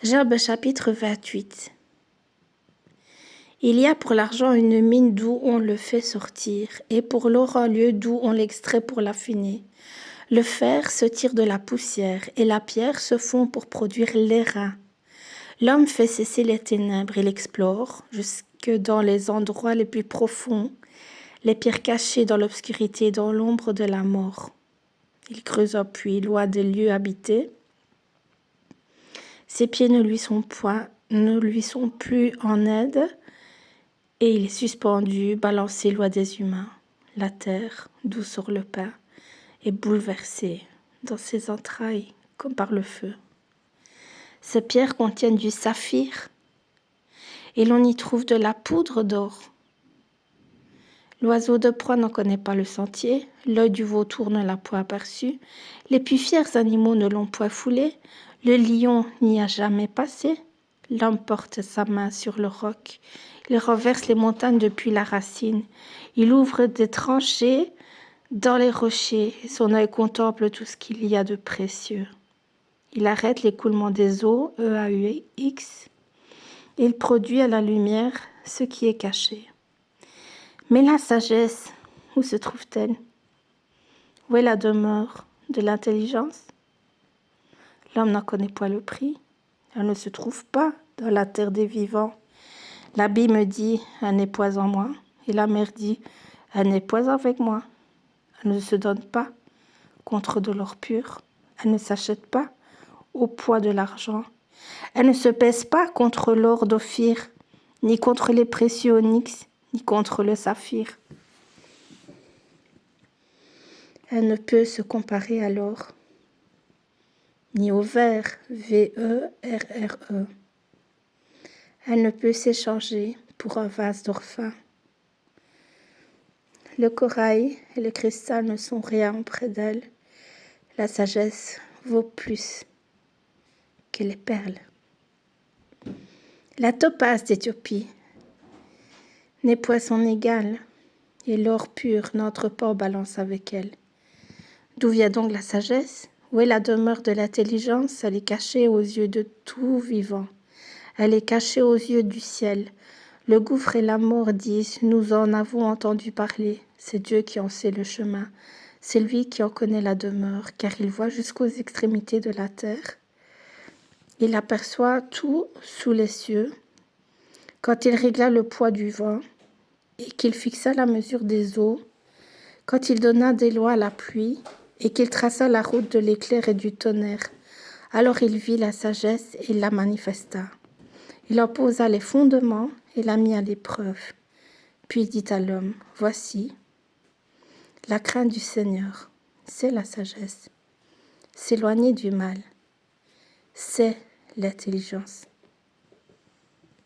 Job chapitre 28. Il y a pour l'argent une mine d'où on le fait sortir, et pour l'or un lieu d'où on l'extrait pour l'affiner. Le fer se tire de la poussière, et la pierre se fond pour produire l'airain. L'homme fait cesser les ténèbres, il explore, jusque dans les endroits les plus profonds, les pierres cachées dans l'obscurité et dans l'ombre de la mort. Il creuse un puits, loin des lieux habités. Ses pieds ne lui sont plus en aide, et il est suspendu, balancé loin des humains. La terre, doux sur le pain, est bouleversée dans ses entrailles comme par le feu. Ces pierres contiennent du saphir, et l'on y trouve de la poudre d'or. L'oiseau de proie n'en connaît pas le sentier, l'œil du vautour ne l'a point aperçu, les plus fiers animaux ne l'ont point foulé, le lion n'y a jamais passé. L'homme porte sa main sur le roc, il renverse les montagnes depuis la racine, il ouvre des tranchées dans les rochers, et son œil contemple tout ce qu'il y a de précieux. Il arrête l'écoulement des eaux, EAUX, et il produit à la lumière ce qui est caché. Mais la sagesse, où se trouve-t-elle? Où est la demeure de l'intelligence? L'homme n'en connaît point le prix. Elle ne se trouve pas dans la terre des vivants. L'abîme dit, elle n'est point en moi. Et la mer dit, elle n'est point avec moi. Elle ne se donne pas contre de l'or pur. Elle ne s'achète pas au poids de l'argent. Elle ne se pèse pas contre l'or d'Ophir, ni contre les précieux onyx, ni contre le saphir. Elle ne peut se comparer à l'or, ni au verre, VERRE. Elle ne peut s'échanger pour un vase d'or fin. Le corail et le cristal ne sont rien auprès d'elle. La sagesse vaut plus que les perles. La topaze d'Éthiopie n'est point son égale, et l'or pur n'entre pas en balance avec elle. D'où vient donc la sagesse? Où est la demeure de l'intelligence? Elle est cachée aux yeux de tout vivant. Elle est cachée aux yeux du ciel. Le gouffre et la mort disent, nous en avons entendu parler. C'est Dieu qui en sait le chemin. C'est lui qui en connaît la demeure, car il voit jusqu'aux extrémités de la terre. Il aperçoit tout sous les cieux. Quand il régla le poids du vent et qu'il fixa la mesure des eaux, quand il donna des lois à la pluie et qu'il traça la route de l'éclair et du tonnerre, alors il vit la sagesse et la manifesta. Il en posa les fondements et la mit à l'épreuve. Puis dit à l'homme, voici, la crainte du Seigneur, c'est la sagesse. S'éloigner du mal, c'est l'intelligence.